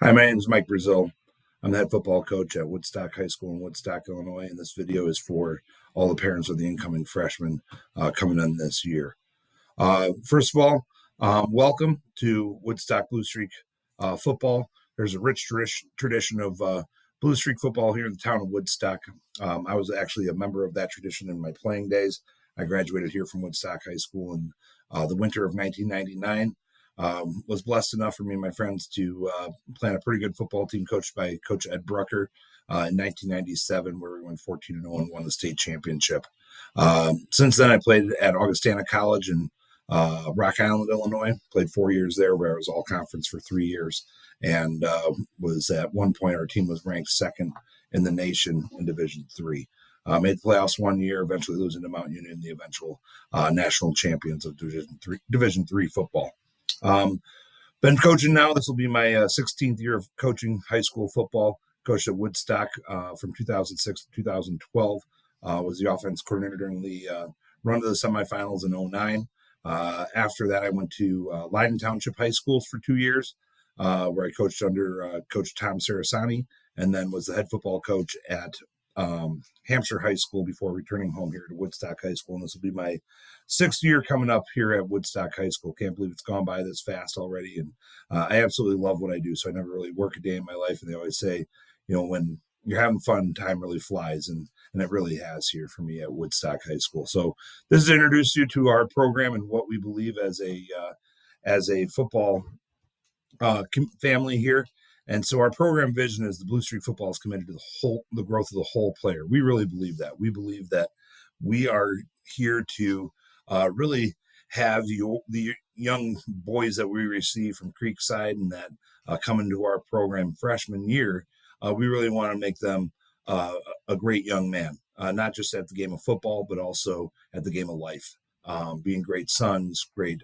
Hi, my name is Mike Brazil. I'm the head football coach at Woodstock High School in Woodstock, Illinois, and this video is for all the parents of the incoming freshmen coming in this year. First of all, welcome to Woodstock Blue Streak football. There's a rich tradition of Blue Streak football here in the town of Woodstock. I was actually a member of that tradition in my playing days. I graduated here from Woodstock High School in the winter of 1999. Was blessed enough for me and my friends to plan a pretty good football team coached by Coach Ed Brucker in 1997, where we went 14-0 and won the state championship. Since then, I played at Augustana College in Rock Island, Illinois. Played 4 years there, where I was all conference for 3 years, and was at one point our team was ranked second in the nation in Division III. Made the playoffs 1 year, eventually losing to Mount Union, the eventual national champions of Division III football. Been coaching now. This will be my 16th year of coaching high school football. Coached at Woodstock from 2006 to 2012. Was the offense coordinator during the run to the semifinals in 2009. After that, I went to Leiden Township High School for 2 years, where I coached under Coach Tom Sarasani, and then was the head football coach at Hampshire High School before returning home here to Woodstock High School. And this will be my 6th year coming up here at Woodstock High School. Can't believe it's gone by this fast already. And I absolutely love what I do. So I never really work a day in my life. And they always say, when you're having fun, time really flies. And it really has here for me at Woodstock High School. So this is to introduce you to our program and what we believe as a football family here. And so our program vision is the Blue Streak football is committed to the growth of the whole player. We really believe that. We believe that we are here to really have the young boys that we receive from Creekside and that come into our program freshman year. We really want to make them a great young man, not just at the game of football, but also at the game of life, being great sons, great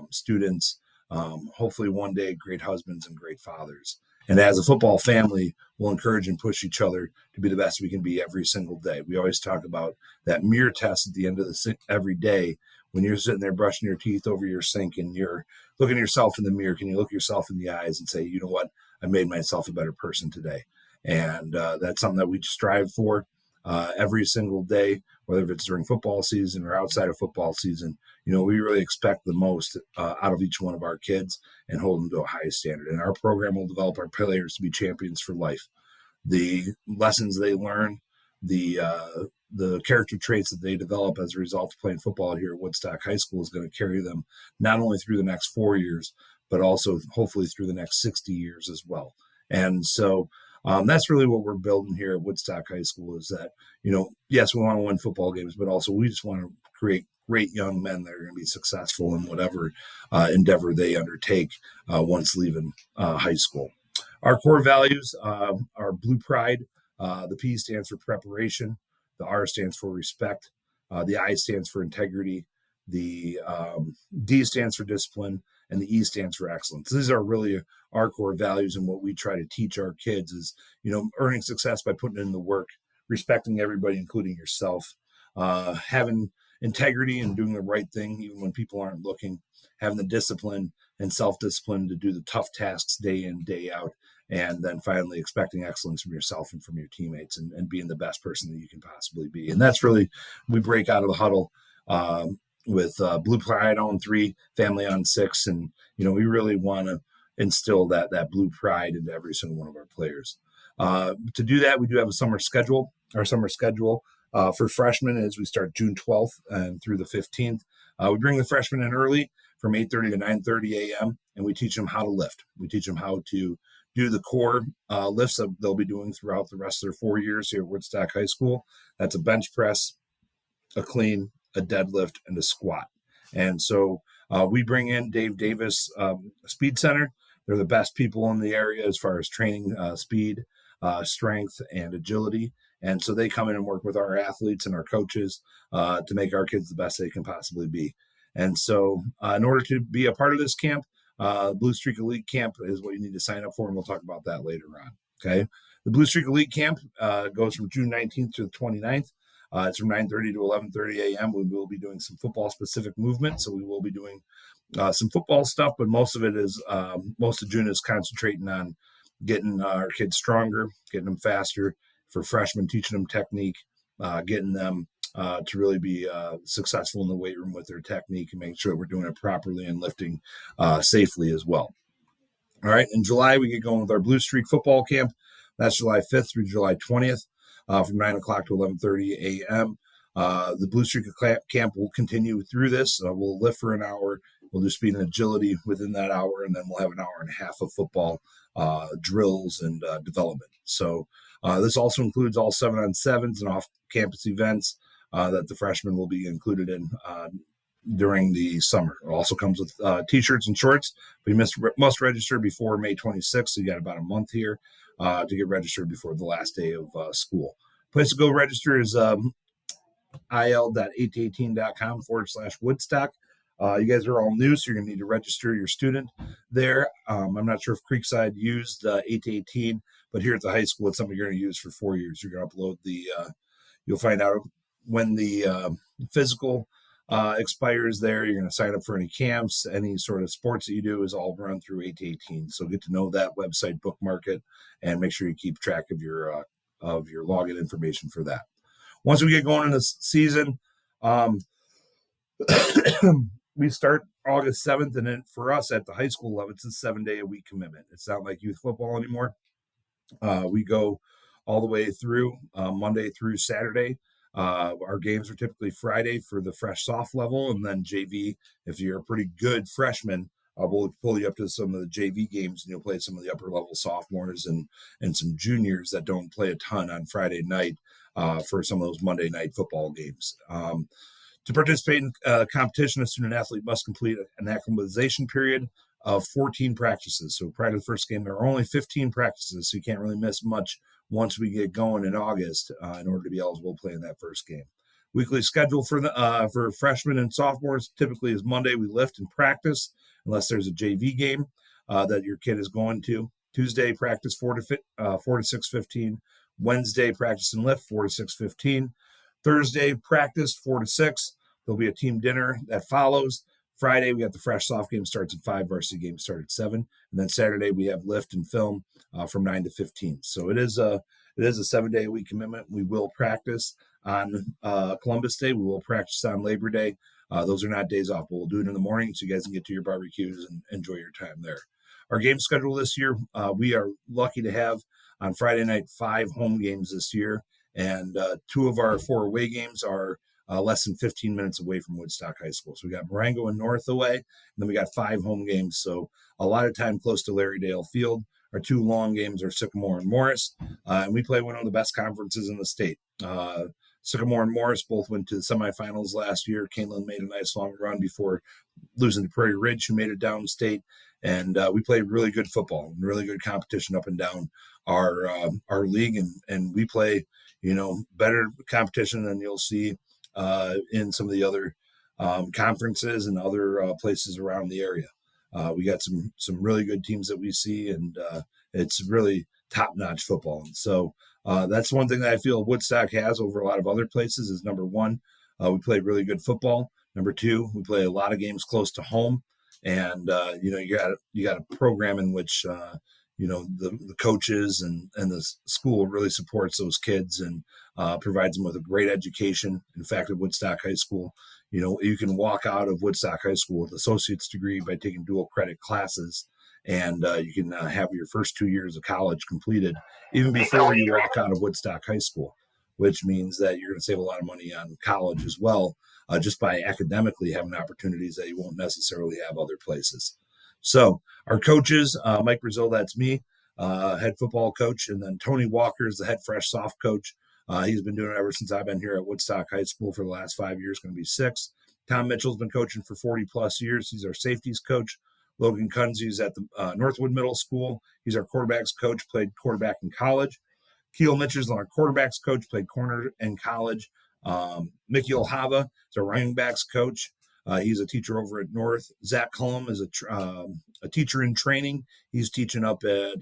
students, hopefully one day great husbands and great fathers. And as a football family, we'll encourage and push each other to be the best we can be every single day. We always talk about that mirror test at the end of every day when you're sitting there brushing your teeth over your sink and you're looking at yourself in the mirror. Can you look yourself in the eyes and say, you know what, I made myself a better person today? And that's something that we strive for every single day, whether it's during football season or outside of football season. We really expect the most out of each one of our kids and hold them to a high standard. And our program will develop our players to be champions for life. The lessons they learn, the character traits that they develop as a result of playing football here at Woodstock High School is going to carry them not only through the next 4 years, but also hopefully through the next 60 years as well. And so that's really what we're building here at Woodstock High School is that, yes, we want to win football games, but also we just want to create great young men that are going to be successful in whatever endeavor they undertake once leaving high school. Our core values are Blue Pride. The P stands for preparation. The R stands for respect. The I stands for integrity. The D stands for discipline. And the E stands for excellence. These are really our core values, and what we try to teach our kids is, earning success by putting in the work, respecting everybody, including yourself, having integrity and doing the right thing even when people aren't looking, having the discipline and self-discipline to do the tough tasks day in, day out, and then finally expecting excellence from yourself and from your teammates and being the best person that you can possibly be. And that's really, we break out of the huddle with Blue Pride on 3, family on 6. And, we really want to instill that Blue Pride into every single one of our players. To do that, we do have a summer schedule. Our summer schedule for freshmen is we start June 12th and through the 15th. We bring the freshmen in early from 8:30 to 9:30 a.m. and we teach them how to lift. We teach them how to do the core lifts that they'll be doing throughout the rest of their 4 years here at Woodstock High School. That's a bench press, a clean, a deadlift, and a squat. And so we bring in Dave Davis Speed Center. They're the best people in the area as far as training speed, strength, and agility. And so they come in and work with our athletes and our coaches to make our kids the best they can possibly be. And so in order to be a part of this camp, Blue Streak Elite Camp is what you need to sign up for, and we'll talk about that later on. Okay. The Blue Streak Elite Camp goes from June 19th to the 29th. It's from 9:30 to 11:30 a.m. We will be doing some football-specific movement, so we will be doing some football stuff, but most of June is concentrating on getting our kids stronger, getting them faster. For freshmen, teaching them technique, getting them to really be successful in the weight room with their technique and making sure that we're doing it properly and lifting safely as well. All right, in July, we get going with our Blue Streak football camp. That's July 5th through July 20th from 9 o'clock to 11:30 a.m. The Blue Streak camp will continue through this. We'll lift for an hour. We'll do speed and agility within that hour, and then we'll have an hour and a half of football drills and development. So this also includes all 7-on-7s and off-campus events that the freshmen will be included in during the summer. It also comes with T-shirts and shorts. We must register before May 26th, so you got about a month here to get registered before the last day of school. Place to go register is il.818.com/Woodstock. You guys are all new, so you're going to need to register your student there. I'm not sure if Creekside used 8-18, but here at the high school, it's something you're going to use for 4 years. You're going to upload you'll find out when the physical expires there. You're going to sign up for any camps, any sort of sports that you do is all run through 8-18. So get to know that website, bookmark it, and make sure you keep track of your login information for that. Once we get going in this season, we start August 7th, and then for us at the high school level, it's a 7-day-a-week commitment. It's not like youth football anymore. We go all the way through Monday through Saturday. Our games are typically Friday for the fresh soft level, and then JV, if you're a pretty good freshman, we'll pull you up to some of the JV games, and you'll play some of the upper level sophomores and some juniors that don't play a ton on Friday night for some of those Monday night football games. To participate in competition, a student athlete must complete an acclimatization period of 14 practices. So prior to the first game, there are only 15 practices, so you can't really miss much once we get going in August in order to be eligible to play in that first game. Weekly schedule for freshmen and sophomores typically is Monday we lift and practice unless there's a JV game that your kid is going to. Tuesday practice 4 to 6:15. Wednesday practice and lift 4 to 6:15. Thursday practice 4 to 6. There'll be a team dinner that follows. Friday, we got the fresh soft game starts at 5, varsity game start at 7. And then Saturday, we have lift and film from 9 to 15. So it is a 7-day-a-week commitment. We will practice on Columbus Day. We will practice on Labor Day. Those are not days off, but we'll do it in the morning so you guys can get to your barbecues and enjoy your time there. Our game schedule this year, we are lucky to have on Friday night 5 home games this year. And 2 of our 4 away games are less than 15 minutes away from Woodstock High School. So we got Marengo and North away, and then we got 5 home games. So a lot of time close to Larrydale Field. Our 2 long games are Sycamore and Morris, and we play one of the best conferences in the state. Sycamore and Morris both went to the semifinals last year. Canelan made a nice long run before losing to Prairie Ridge, who made it downstate. And we played really good football and really good competition up and down our league. And we play, better competition than you'll see in some of the other conferences and other places around the area. We got some really good teams that we see, and it's really top-notch football. And so that's one thing that I feel Woodstock has over a lot of other places is, number one, we play really good football. Number 2, we play a lot of games close to home. And, you got a program in which, the coaches and the school really supports those kids and provides them with a great education. In fact, at Woodstock High School, you can walk out of Woodstock High School with an associate's degree by taking dual credit classes. And you can have your first 2 years of college completed even before you walk out of Woodstock High School, which means that you're going to save a lot of money on college as well, just by academically having opportunities that you won't necessarily have other places. So our coaches, Mike Brazil, that's me, head football coach, and then Tony Walker is the head fresh soft coach. He's been doing it ever since I've been here at Woodstock High School for the last 5 years, going to be 6. Tom Mitchell's been coaching for 40-plus years. He's our safeties coach. Logan Kunzi's at the Northwood Middle School. He's our quarterbacks coach, played quarterback in college. Keel Mitchell's our quarterbacks coach, played corner in college. Mickey Olhava is our running backs coach. He's a teacher over at North. Zach Cullum is a teacher in training. He's teaching up at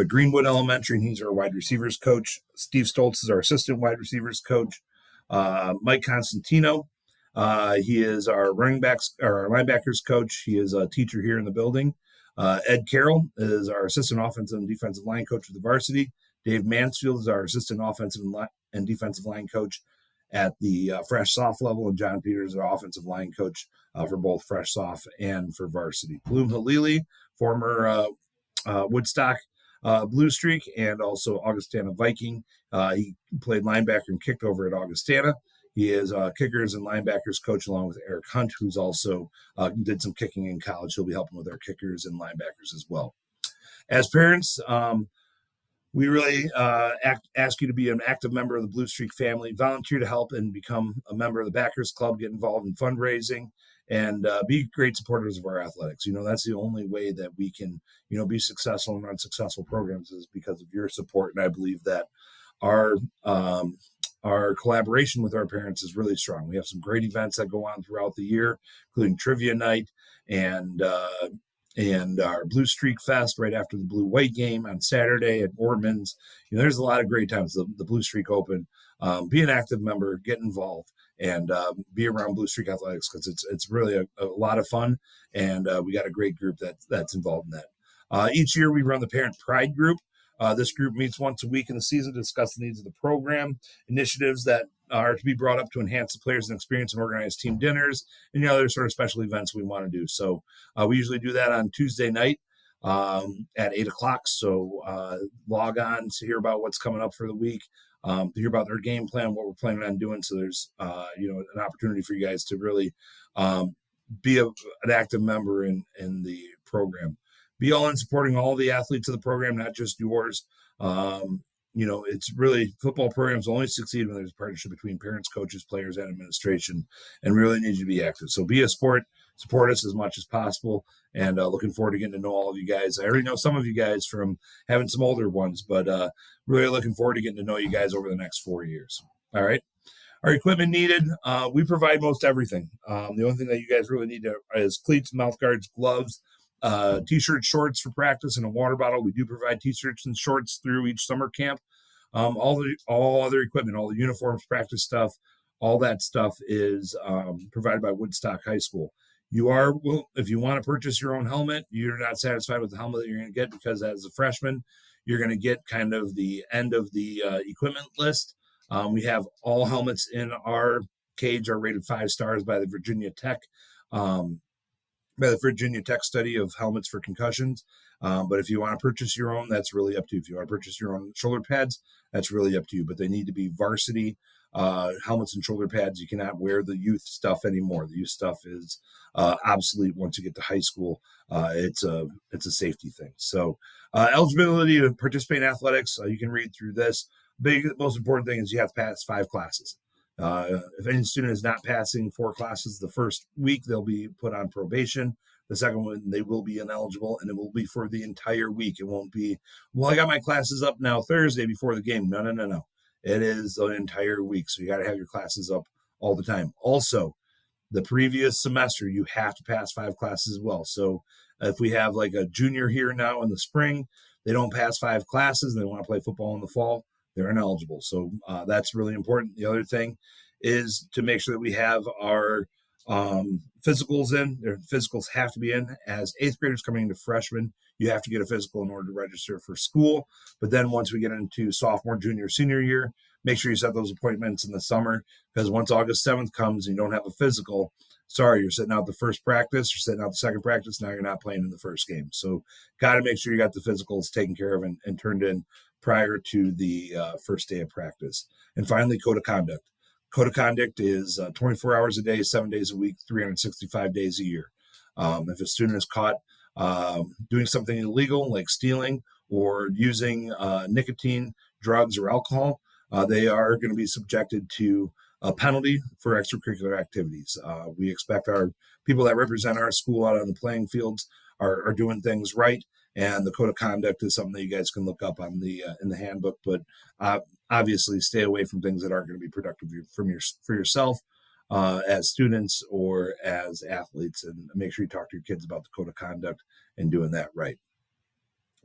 Greenwood Elementary, and he's our wide receivers coach. Steve Stoltz is our assistant wide receivers coach. Mike Constantino, he is our running backs or our linebackers coach. He is a teacher here in the building. Ed Carroll is our assistant offensive and defensive line coach with the varsity. Dave Mansfield is our assistant offensive and defensive line coach at the fresh soft level, and John Peters is our offensive line coach for both fresh soft and for varsity. Bloom Halili, former Woodstock Blue Streak and also Augustana Viking. He played linebacker and kicked over at Augustana. He is kickers and linebackers coach along with Eric Hunt, who's also did some kicking in college. He'll be helping with our kickers and linebackers as well. As parents, we really ask you to be an active member of the Blue Streak family, volunteer to help and become a member of the Backers Club, get involved in fundraising, and be great supporters of our athletics. That's the only way that we can, be successful and run successful programs is because of your support. And I believe that our collaboration with our parents is really strong. We have some great events that go on throughout the year, including trivia night and our Blue Streak Fest right after the Blue-White game on Saturday at Ortman's. There's a lot of great times. The Blue Streak Open. Be an active member, get involved, and be around Blue Streak Athletics because it's really a lot of fun, and we got a great group that's involved in that. Each year we run the Parent Pride Group. This group meets once a week in the season to discuss the needs of the program, initiatives that are to be brought up to enhance the players' experience and organize team dinners, and other sort of special events we want to do. So we usually do that on Tuesday night at 8 o'clock. So log on to hear about what's coming up for the week, to hear about their game plan, what we're planning on doing. So there's an opportunity for you guys to really be an active member in the program. Be all in supporting all the athletes of the program, not just yours. It's really football programs only succeed when there's a partnership between parents, coaches, players, and administration, and really need you to be active. So be a support us as much as possible, and looking forward to getting to know all of you guys. I already know some of you guys from having some older ones, but really looking forward to getting to know you guys over the next 4 years. All right. Our equipment needed, we provide most everything. The only thing that you guys really need is cleats, mouth guards, gloves, t-shirts, shorts for practice, and a water bottle. We do provide t-shirts and shorts through each summer camp. All other equipment, all the uniforms, practice stuff, all that stuff is provided by Woodstock High School. If you want to purchase your own helmet, you're not satisfied with the helmet that you're going to get because as a freshman, you're going to get kind of the end of the equipment list. We have all helmets in our cage are rated 5 stars by the Virginia Tech study of helmets for concussions. But if you want to purchase your own, that's really up to you. If you want to purchase your own shoulder pads, that's really up to you. But they need to be varsity helmets and shoulder pads. You cannot wear the youth stuff anymore. The youth stuff is obsolete once you get to high school. It's a safety thing. So eligibility to participate in athletics, you can read through this. Most important thing is you have to pass 5 classes. If any student is not passing 4 classes the first week, they'll be put on probation. The second one, they will be ineligible, and it will be for the entire week. It won't be, I got my classes up now Thursday before the game. No. It is an entire week, so you got to have your classes up all the time. Also, the previous semester, you have to pass 5 classes as well. So if we have like a junior here now in the spring, they don't pass 5 classes, and they want to play football in the fall, they're ineligible. So that's really important. The other thing is to make sure that we have our physicals in. Their physicals have to be in. As 8th graders coming into freshmen, you have to get a physical in order to register for school. But then once we get into sophomore, junior, senior year, make sure you set those appointments in the summer, because once August 7th comes and you don't have a physical, sorry, you're sitting out the first practice, you're sitting out the second practice, now you're not playing in the first game. So got to make sure you got the physicals taken care of and turned in prior to the first day of practice. And finally, code of conduct. Code of conduct is 24 hours a day, 7 days a week, 365 days a year. If a student is caught doing something illegal like stealing or using nicotine, drugs, or alcohol, they are going to be subjected to a penalty for extracurricular activities. We expect our people that represent our school out on the playing fields are doing things right. And the code of conduct is something that you guys can look up on in the handbook. But obviously, stay away from things that aren't going to be productive for yourself as students or as athletes. And make sure you talk to your kids about the code of conduct and doing that right.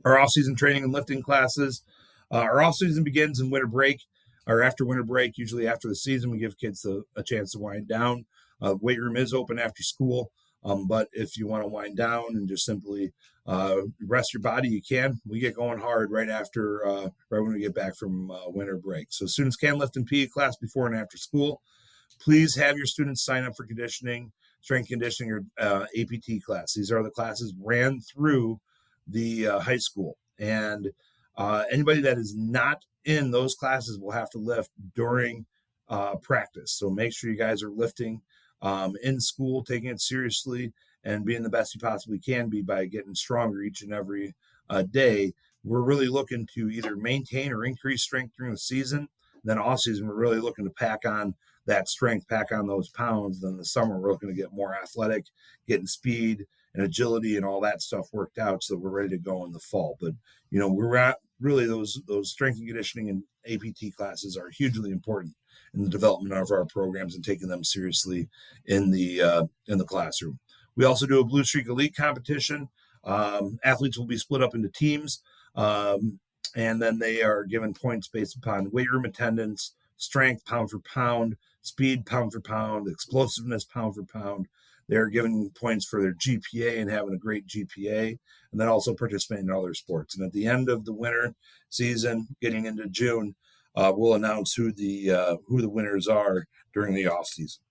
Our off-season training and lifting classes. Our off-season begins in winter break or after winter break. Usually after the season, we give kids a chance to wind down. Weight room is open after school. But if you want to wind down and just simply rest your body, you can. We get going hard right after, right when we get back from winter break. So students can lift in PE class before and after school. Please have your students sign up for conditioning, strength conditioning, or APT class. These are the classes ran through the high school. And anybody that is not in those classes will have to lift during practice. So make sure you guys are lifting in school, taking it seriously, and being the best you possibly can be by getting stronger each and every day. We're really looking to either maintain or increase strength during the season. Then off season, we're really looking to pack on that strength, pack on those pounds. Then the summer, we're looking to get more athletic, getting speed and agility and all that stuff worked out so that we're ready to go in the fall. But, we're at really those strength and conditioning and APT classes are hugely important in the development of our programs and taking them seriously in the classroom. We also do a Blue Streak Elite competition. Athletes will be split up into teams, and then they are given points based upon weight room attendance, strength pound for pound, speed pound for pound, explosiveness pound for pound. They're given points for their GPA and having a great GPA, and then also participating in other sports. And at the end of the winter season, getting into June, we'll announce who the winners are during the off season.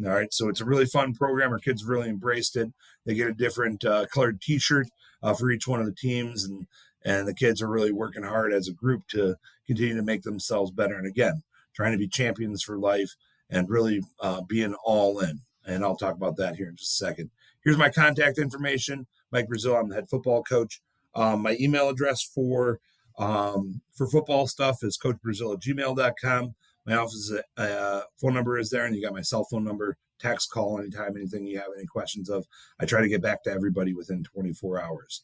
All right, so it's a really fun program. Our kids really embraced it. They get a different colored T-shirt for each one of the teams, and the kids are really working hard as a group to continue to make themselves better. And again, trying to be champions for life and really being all in. And I'll talk about that here in just a second. Here's my contact information. Mike Brazil, I'm the head football coach. My email address for football stuff is coachbrazil@gmail.com. My office phone number is there, and you got my cell phone number. Text, call anytime, anything you have any questions of. I try to get back to everybody within 24 hours.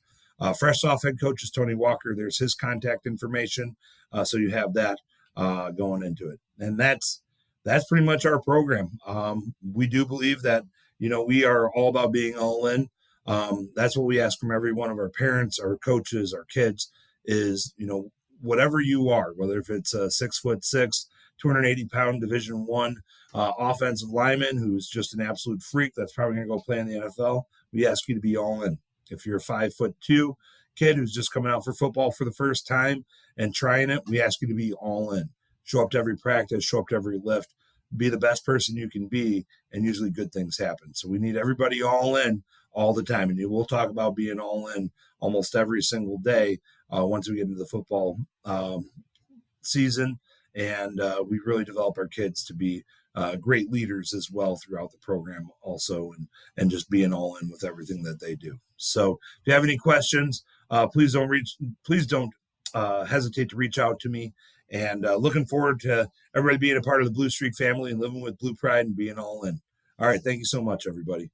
Fresh off head coach is Tony Walker. There's his contact information, so you have that going into it. And that's pretty much our program. We do believe that, we are all about being all in. That's what we ask from every one of our parents, our coaches, our kids is, whatever you are, whether if it's a 6'6", 280-pound Division I offensive lineman who's just an absolute freak that's probably going to go play in the NFL, we ask you to be all in. If you're a 5'2" kid who's just coming out for football for the first time and trying it, we ask you to be all in. Show up to every practice, show up to every lift, be the best person you can be, and usually good things happen. So we need everybody all in all the time. And we'll talk about being all in almost every single day once we get into the football season. And we really develop our kids to be great leaders as well throughout the program also, and just being all in with everything that they do. So if you have any questions, please don't hesitate to reach out to me. And looking forward to everybody being a part of the Blue Streak family and living with Blue Pride and being all in. All right. Thank you so much, everybody.